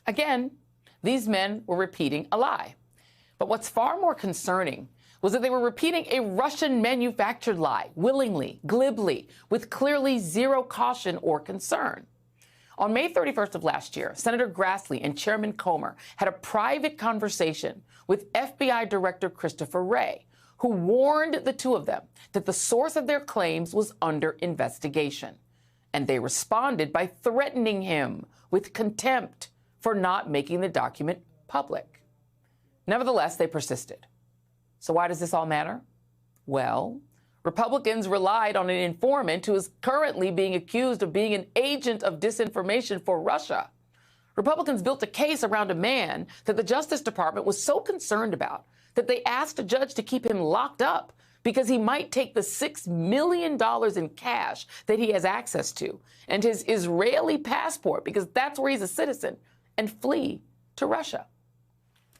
Again, these men were repeating a lie. But what's far more concerning was that they were repeating a Russian-manufactured lie, willingly, glibly, with clearly zero caution or concern. On May 31st of last year, Senator Grassley and Chairman Comer had a private conversation with FBI Director Christopher Wray, who warned the two of them that the source of their claims was under investigation. And they responded by threatening him with contempt for not making the document public. Nevertheless, they persisted. So why does this all matter? Well, Republicans relied on an informant who is currently being accused of being an agent of disinformation for Russia. Republicans built a case around a man that the Justice Department was so concerned about that they asked a judge to keep him locked up because he might take the $6 million in cash that he has access to and his Israeli passport, because that's where he's a citizen, and flee to Russia.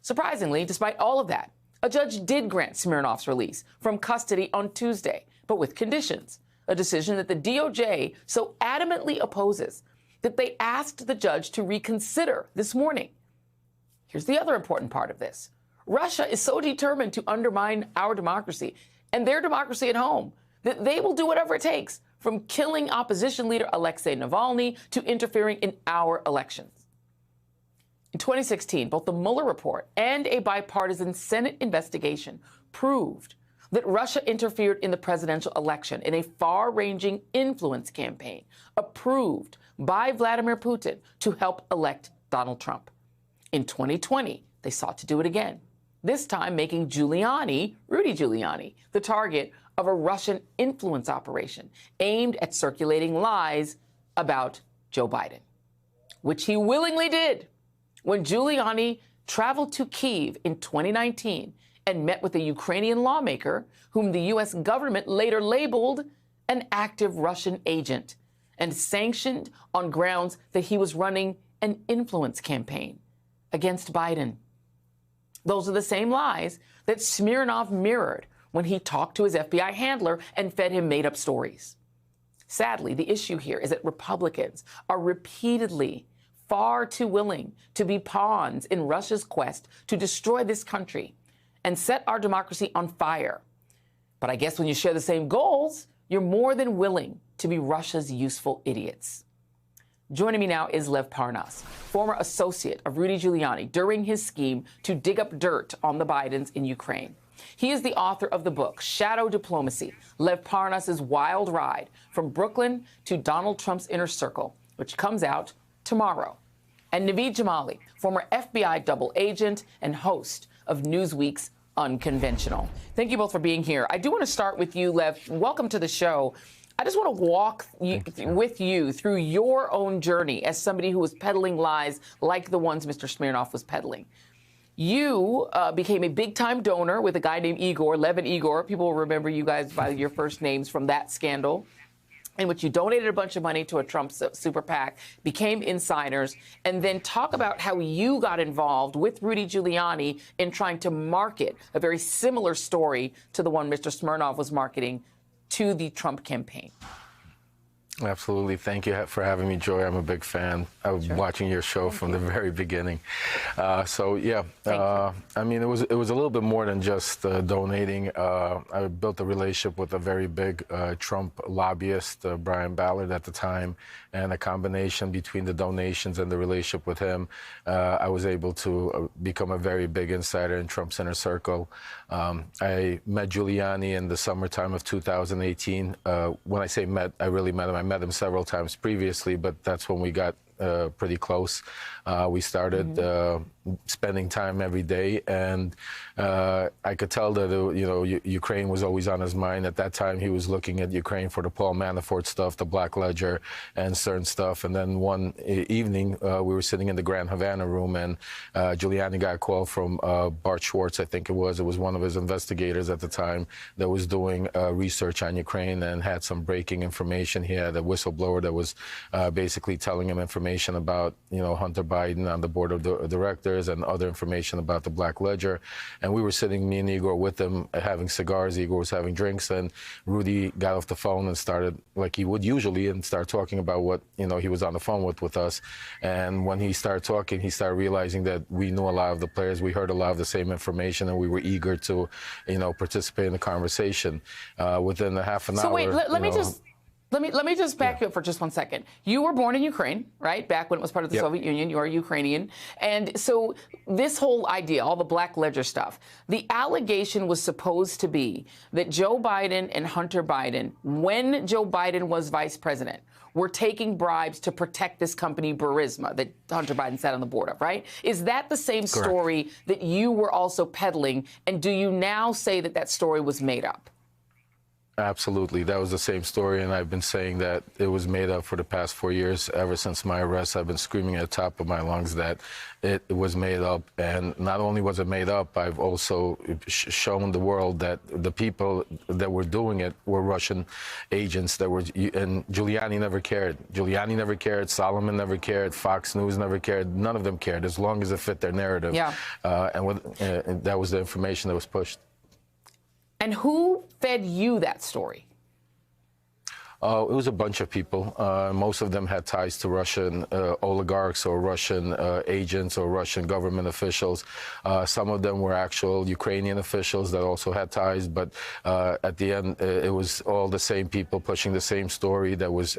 Surprisingly, despite all of that, a judge did grant Smirnov's release from custody on Tuesday, but with conditions, a decision that the DOJ so adamantly opposes that they asked the judge to reconsider this morning. Here's the other important part of this. Russia is so determined to undermine our democracy and their democracy at home that they will do whatever it takes, from killing opposition leader Alexei Navalny to interfering in our elections. In 2016, both the Mueller report and a bipartisan Senate investigation proved that Russia interfered in the presidential election in a far-ranging influence campaign approved by Vladimir Putin to help elect Donald Trump. In 2020, they sought to do it again, this time making Giuliani, Rudy Giuliani, the target of a Russian influence operation aimed at circulating lies about Joe Biden, which he willingly did when Giuliani traveled to Kyiv in 2019 and met with a Ukrainian lawmaker whom the U.S. government later labeled an active Russian agent and sanctioned on grounds that he was running an influence campaign against Biden. Those are the same lies that Smirnov mirrored when he talked to his FBI handler and fed him made-up stories. Sadly, the issue here is that Republicans are repeatedly far too willing to be pawns in Russia's quest to destroy this country and set our democracy on fire. But I guess when you share the same goals, you're more than willing to be Russia's useful idiots. Joining me now is Lev Parnas, former associate of Rudy Giuliani during his scheme to dig up dirt on the Bidens in Ukraine. He is the author of the book, Shadow Diplomacy, Lev Parnas' Wild Ride from Brooklyn to Donald Trump's Inner Circle, which comes out tomorrow. And Naveed Jamali, former FBI double agent and host of Newsweek's Unconventional. Thank you both for being here. I do want to start with you, Lev. Welcome to the show. I just want to walk with you through your own journey as somebody who was peddling lies like the ones Mr. Smirnov was peddling. You became a big-time donor with a guy named Igor, Lev and Igor. People will remember you guys by your first names from that scandal, in which you donated a bunch of money to a Trump super PAC, became insiders, and then talk about how you got involved with Rudy Giuliani in trying to market a very similar story to the one Mr. Smirnov was marketing to the Trump campaign. Absolutely. Thank you for having me, Joy. I'm a big fan. I was watching your show from the very beginning. I mean, it was a little bit more than just donating. I built a relationship with a very big Trump lobbyist, Brian Ballard at the time, and a combination between the donations and the relationship with him, I was able to become a very big insider in Trump's inner circle. I met Giuliani in the summertime of 2018. When I say met, I really met him. I met him several times previously, but that's when we got pretty close. We started spending time every day, and I could tell that Ukraine was always on his mind. At that time, he was looking at Ukraine for the Paul Manafort stuff, the Black Ledger, and certain stuff. And then one evening, we were sitting in the Grand Havana room, and Giuliani got a call from Bart Schwartz, I think it was. It was one of his investigators at the time that was doing research on Ukraine and had some breaking information. He had a whistleblower that was basically telling him information information about, Hunter Biden on the board of directors and other information about the Black Ledger. And we were sitting, me and Igor, with them having cigars. Igor was having drinks, and Rudy got off the phone and started, like he would usually, and start talking about what, he was on the phone with us. And when he started talking, he started realizing that we knew a lot of the players. We heard a lot of the same information, and we were eager to, participate in the conversation. Within a half an hour. So wait, let me just back you up for just 1 second. You were born in Ukraine, right? Back when it was part of the Soviet Union. You are Ukrainian. And so this whole idea, all the Black Ledger stuff, the allegation was supposed to be that Joe Biden and Hunter Biden, when Joe Biden was vice president, were taking bribes to protect this company, Burisma, that Hunter Biden sat on the board of, right? Is that the same story that you were also peddling? And do you now say that that story was made up? Absolutely. That was the same story, and I've been saying that it was made up for the past 4 years. Ever since my arrest, I've been screaming at the top of my lungs that it was made up. And not only was it made up, I've also shown the world that the people that were doing it were Russian agents that were, and Giuliani never cared. Giuliani never cared. Solomon never cared. Fox News never cared. None of them cared, as long as it fit their narrative. Yeah. And that was the information that was pushed. And who fed you that story? It was a bunch of people. Most of them had ties to Russian oligarchs or Russian agents or Russian government officials. Some of them were actual Ukrainian officials that also had ties. But at the end, it was all the same people pushing the same story that was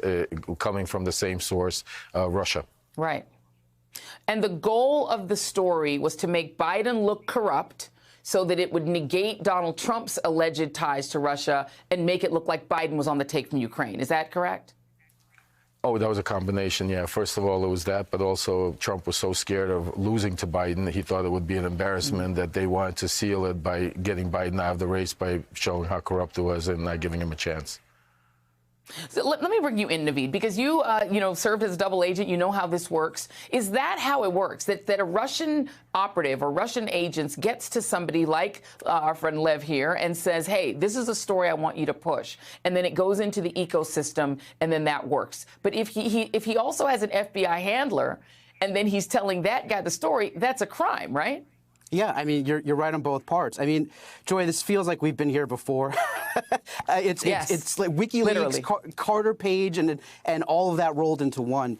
coming from the same source, Russia. Right. And the goal of the story was to make Biden look corrupt, so that it would negate Donald Trump's alleged ties to Russia and make it look like Biden was on the take from Ukraine. Is that correct? Oh, that was a combination, yeah. First of all, it was that, but also Trump was so scared of losing to Biden, he thought it would be an embarrassment that they wanted to seal it by getting Biden out of the race by showing how corrupt it was and not giving him a chance. So let me bring you in, Navid, because you, served as a double agent. You know how this works. Is that how it works? That a Russian operative or Russian agents gets to somebody like our friend Lev here and says, hey, this is a story I want you to push. And then it goes into the ecosystem, and then that works. But if he also has an FBI handler, and then he's telling that guy the story, that's a crime, right? Yeah, I mean, you're right on both parts. I mean, Joy, this feels like we've been here before. It's like WikiLeaks, Carter Page, and all of that rolled into one.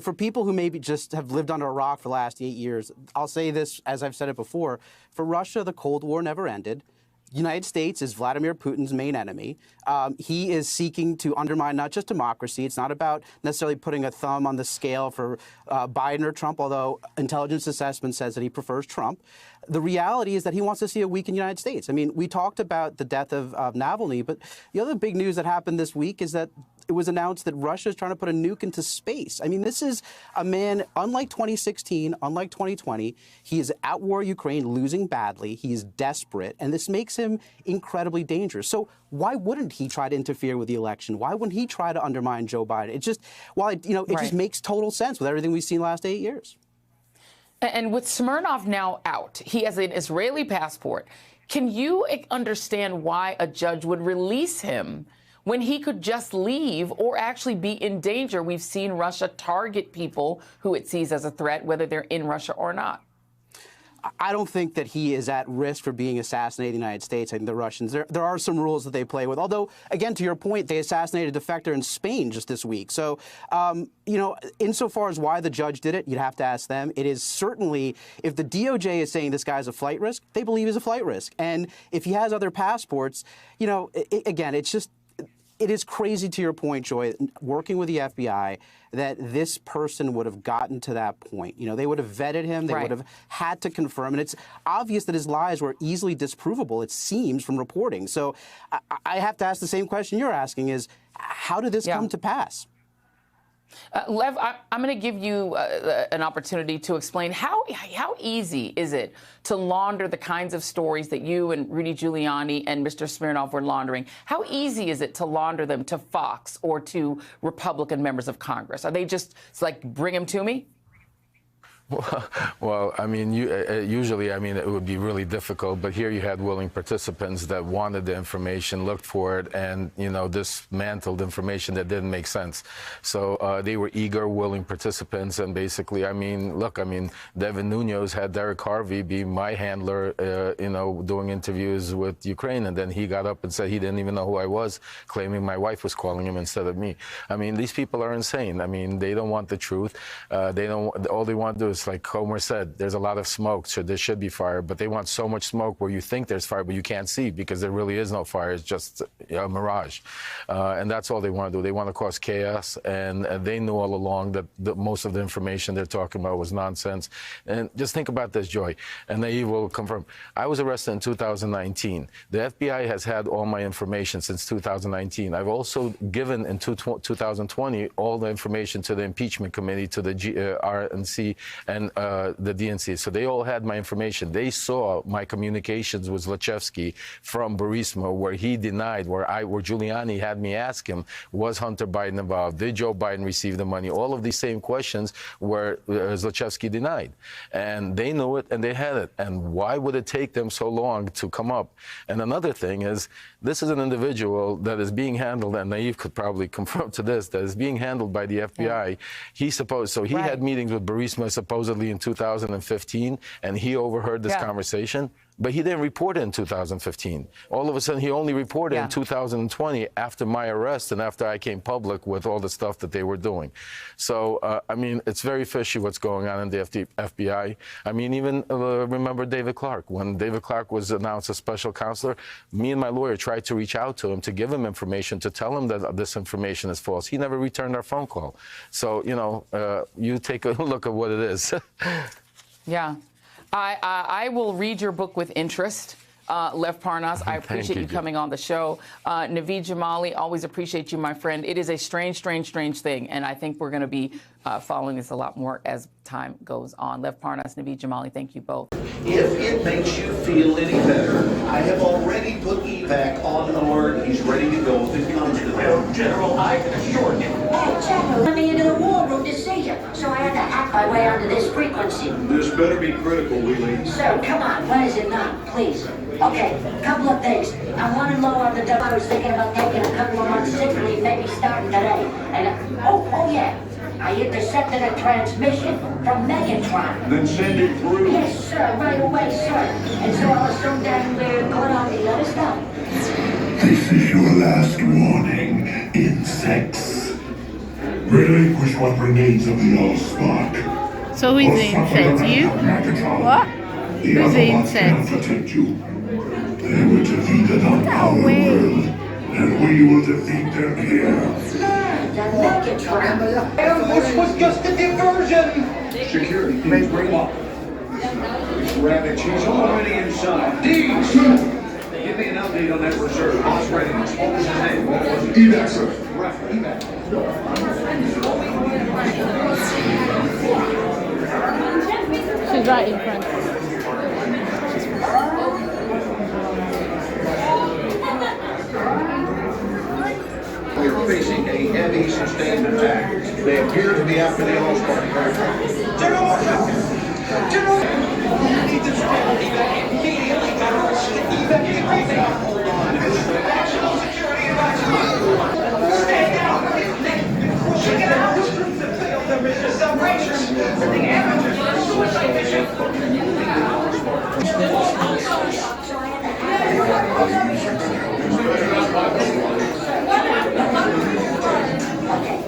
For people who maybe just have lived under a rock for the last 8 years, I'll say this, as I've said it before, for Russia, the Cold War never ended. United States is Vladimir Putin's main enemy. He is seeking to undermine not just democracy. It's not about necessarily putting a thumb on the scale for Biden or Trump, although intelligence assessment says that he prefers Trump. The reality is that he wants to see a weakened United States. I mean, we talked about the death of Navalny, but the other big news that happened this week is that it was announced that Russia is trying to put a nuke into space. I mean, this is a man, unlike 2016, unlike 2020, he is at war in Ukraine, losing badly. He is desperate, and this makes him incredibly dangerous. So why wouldn't he try to interfere with the election? Why wouldn't he try to undermine Joe Biden? It just, just makes total sense with everything we've seen the last 8 years. And with Smirnov now out, he has an Israeli passport. Can you understand why a judge would release him when he could just leave or actually be in danger? We've seen Russia target people who it sees as a threat, whether they're in Russia or not. I don't think that he is at risk for being assassinated in the United States. I think the Russians, there are some rules that they play with. Although, again, to your point, they assassinated a defector in Spain just this week. So, insofar as why the judge did it, you'd have to ask them. It is certainly, if the DOJ is saying this guy's a flight risk, they believe he's a flight risk. And if he has other passports, again, it's just, it is crazy, to your point, Joy, working with the FBI, that this person would have gotten to that point. They would have vetted him. They would have had to confirm. And it's obvious that his lies were easily disprovable, it seems, from reporting. So I have to ask the same question you're asking is, how did this come to pass? Lev, I'm going to give you an opportunity to explain how easy is it to launder the kinds of stories that you and Rudy Giuliani and Mr. Smirnov were laundering? How easy is it to launder them to Fox or to Republican members of Congress? Are they just, it's like, bring them to me? Well, I mean, usually, I mean, it would be really difficult, but here you had willing participants that wanted the information, looked for it, and, you know, dismantled information that didn't make sense. So they were eager, willing participants, and basically, I mean, look, I mean, Devin Nunes had Derek Harvey be my handler, you know, doing interviews with Ukraine, and then he got up and said he didn't even know who I was, claiming my wife was calling him instead of me. I mean, these people are insane. I mean, they don't want the truth. They don't. All they want to do is, like Homer said, there's a lot of smoke, so there should be fire, but they want so much smoke where you think there's fire, but you can't see because there really is no fire. It's just a mirage. And that's all they want to do. They want to cause chaos, and they knew all along that most of the information they're talking about was nonsense. And just think about this, Joy, and Naive will confirm. I was arrested in 2019. The FBI has had all my information since 2019. I've also given in 2020 all the information to the impeachment committee, to the RNC, and the DNC. So they all had my information. They saw my communications with Zlochevsky from Burisma, where he denied, where Giuliani had me ask him, was Hunter Biden involved? Did Joe Biden receive the money? All of these same questions where Zlochevsky denied. And they knew it, and they had it. And why would it take them so long to come up? And another thing is, this is an individual that is being handled, and Naive could probably confirm to this, that is being handled by the FBI. Yeah. He had meetings with Burisma supposedly in 2015, and he overheard this conversation. But he didn't report it in 2015. All of a sudden, he only reported in 2020 after my arrest and after I came public with all the stuff that they were doing. So, I mean, it's very fishy what's going on in the FBI. I mean, even remember David Clark. When David Clark was announced as special counselor, me and my lawyer tried to reach out to him to give him information, to tell him that this information is false. He never returned our phone call. So, you know, you take a look at what it is. Yeah. I will read your book with interest. Lev Parnas, I appreciate you coming on the show. Naveed Jamali, always appreciate you, my friend. It is a strange, strange, strange thing, and I think we're going to be following this a lot more as time goes on. Lev Parnas, Naveed Jamali, thank you both. If it makes you feel any better, I have already put evac on alert. He's ready to go if it comes to that. General, I can assure you. Hey, General, let me into the war room to see you, so I had to hack my way onto this frequency. This better be critical, Wheelie. Sir, come on, when is it not, please? Okay, couple of things. I'm running low on the dough. I was thinking about taking a couple of months sick leave, maybe starting today. And, oh yeah, I intercepted a transmission from Megatron. Then send it through. Yes, sir, right away, sir. And so I'll assume that we're going on to let us know. This is your last warning, insects. Relinquish what remains of the Allspark. So who's the insect? You? What? Who's the insect? Protect you. They were defeated on our world, and we will defeat them here. The Megatron. This was just a diversion. Security, please bring up. Rabbit, she's already inside. Deeds! Give me an update on that reserve. Boss readiness. What was his name? What was it? Evac, sir. Right, evac. She's right in front. We are facing a heavy, sustained attack. They appear to be after the Allspark aircraft. General! General! We need to evac immediately. Evac.